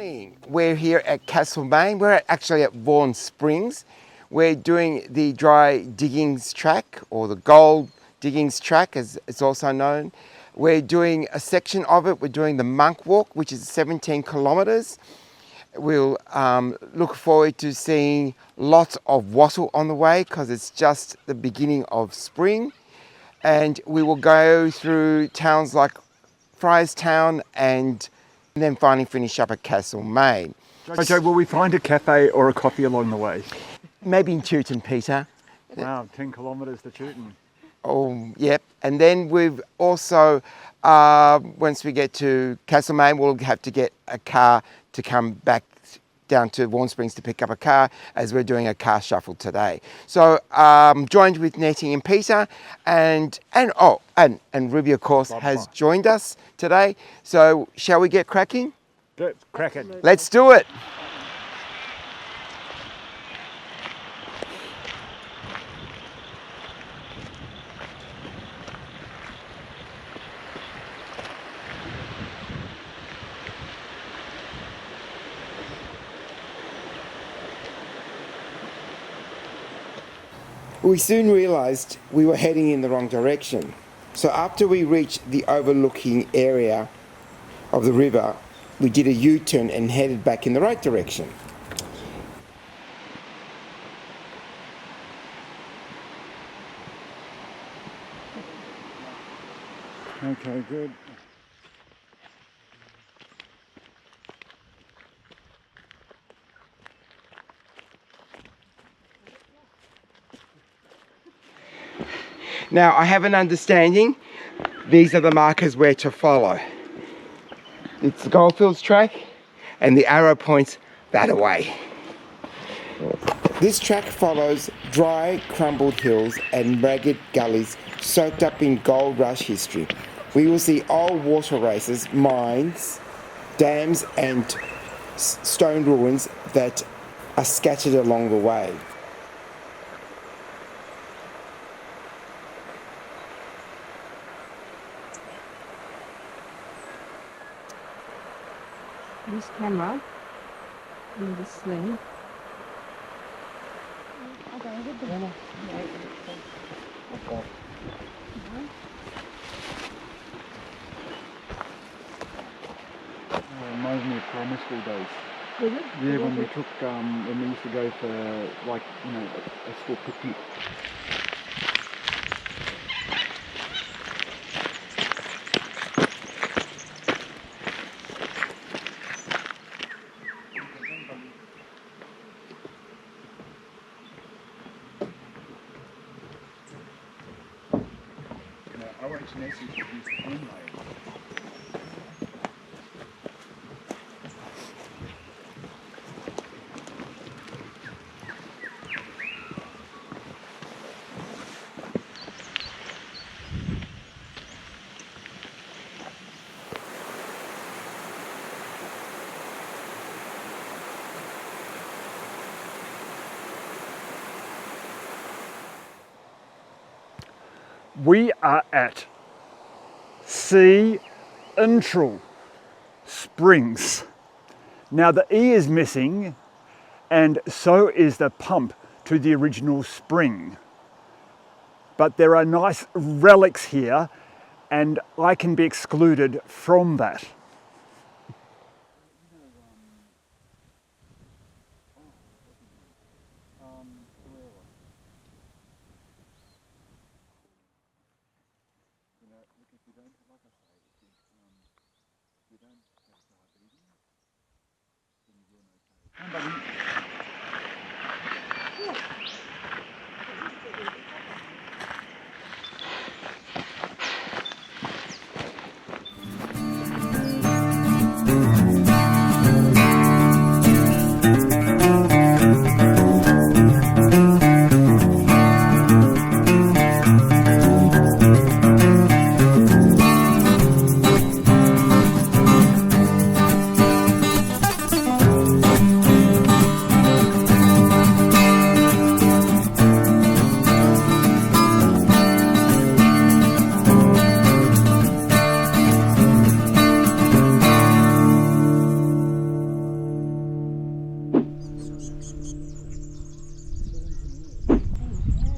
morning. We're here at CASTLEMAiNE. We're actually at Vaughn Springs. We're doing the dry diggings track, or the gold diggings track as it's also known. We're doing a section of it. We're doing the Monk Walk, which is 17 kilometres. We'll look forward to seeing lots of wattle on the way because it's just the beginning of spring. And we will go through towns like Town and then finally finish up at CASTLEMAiNE. Joe, will we find a cafe or a coffee along the way? Maybe in Tooten, Peter. Wow, 10 kilometres to Tooten. Oh, yep. And then we've also, once we get to CASTLEMAiNE, we'll have to get a car to come back down to Vaughn Springs to pick up a car, as we're doing a car shuffle today. So joined with Nettie and Peter, and Ruby, of course, has joined us today. So shall we get cracking? Let's crack it. Let's do it. We soon realised we were heading in the wrong direction. So after we reached the overlooking area of the river, we did a U-turn and headed back in the right direction. Okay, good. Now, I have an understanding these are the markers where to follow. It's the Goldfields track and the arrow points that way. This track follows dry, crumbled hills and ragged gullies soaked up in gold rush history. We will see old water races, mines, dams and stone ruins that are scattered along the way. This camera and this sling. Reminds me of primary school days. Is it? Yeah, when we took, when we used to go for, like, you know, a school picnic. We are at CASTLEMAiNE Springs. Now the E is missing, and so is the pump to the original spring. But there are nice relics here, and I can be excluded from that.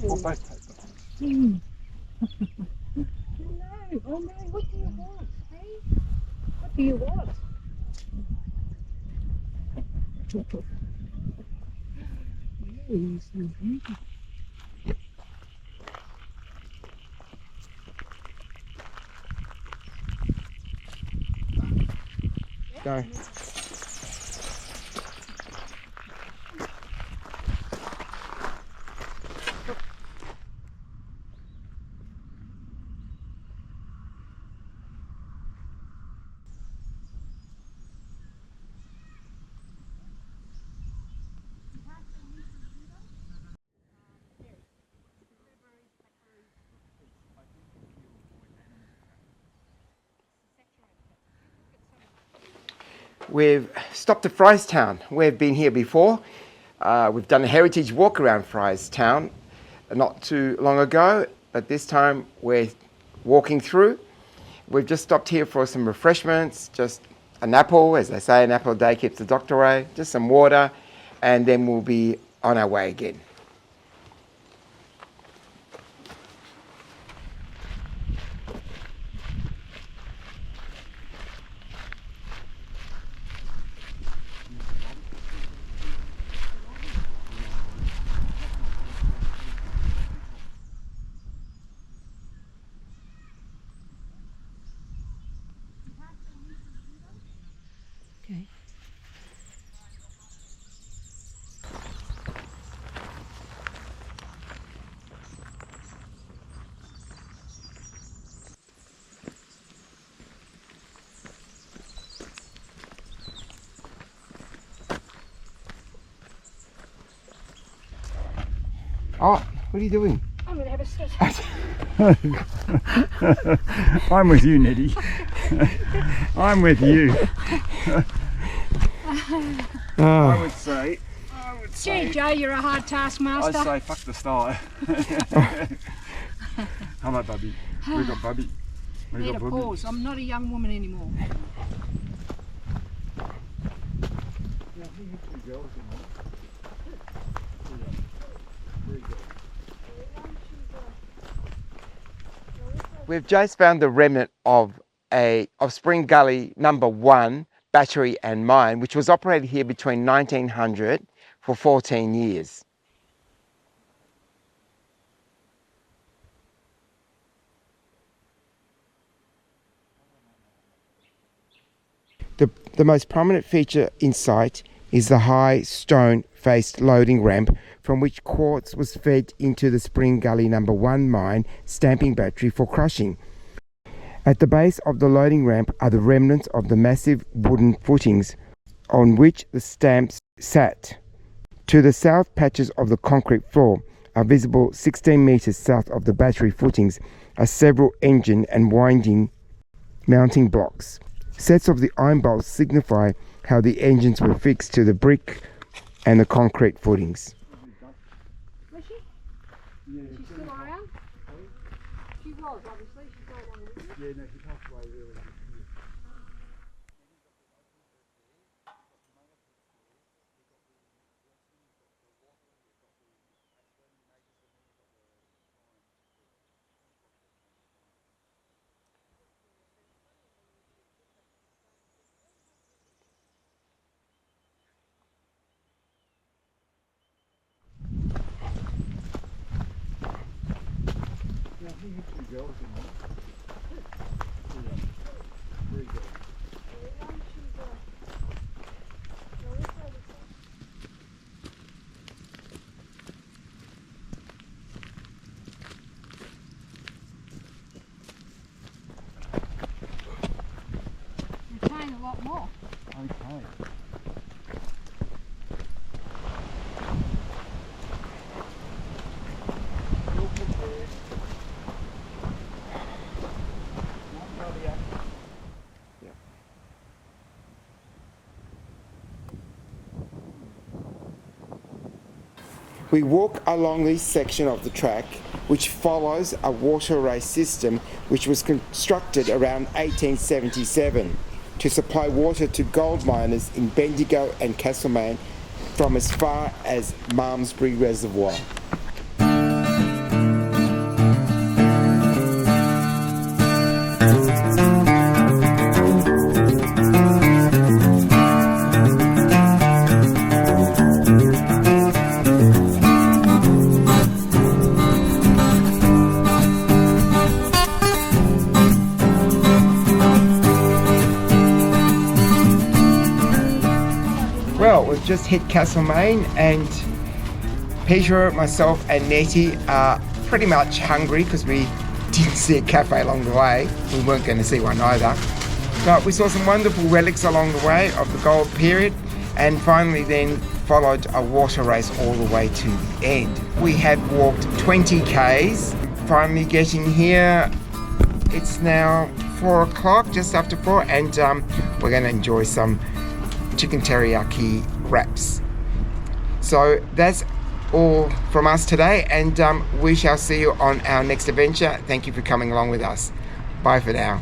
Or both paper. Mm. No, oh no, what do you want? Hey? What do you want? Yes, mhm. Go. We've stopped at Friestown. We've been here before. We've done a heritage walk around Friestown not too long ago, but this time we're walking through. We've just stopped here for some refreshments, just an apple, as they say, an apple a day keeps the doctor away, just some water, and then we'll be on our way again. Okay. Oh, what are you doing? I'm gonna have a sit. I'm with you, Nettie. I'm with you. I would say. Gee, Joe, you're a hard taskmaster. I'd say fuck the sty. Hello, Bubby. We got Bubby. We Need got a Bubby. pause. I'm not a young woman anymore. We've just found the remnant of Spring Gully number 1 battery and mine, which was operated here between 1900 for 14 years. The most prominent feature in sight is the high stone-faced loading ramp from which quartz was fed into the Spring Gully number 1 mine stamping battery for crushing. At the base of the loading ramp are the remnants of the massive wooden footings on which the stamps sat. To the south, patches of the concrete floor are visible 16 metres south of the battery footings are several engine and winding mounting blocks. Sets of the iron bolts signify how the engines were fixed to the brick and the concrete footings. Was she? She's still around? She was, obviously. She's no longer with you. Yeah, no, she passed away earlier. You're paying a lot more. Okay. We walk along this section of the track which follows a waterway system which was constructed around 1877 to supply water to gold miners in Bendigo and CASTLEMAiNE from as far as Malmesbury Reservoir. just hit Castlemaine, and Peter, myself and Nettie are pretty much hungry because we didn't see a cafe along the way. We weren't going to see one either. But we saw some wonderful relics along the way of the gold period, and finally then followed a water race all the way to the end. We had walked 20 Ks, finally getting here. It's now 4 o'clock, just after 4, and we're going to enjoy some chicken teriyaki wraps. So that's all from us today, and we shall see you on our next adventure. Thank you for coming along with us. Bye for now.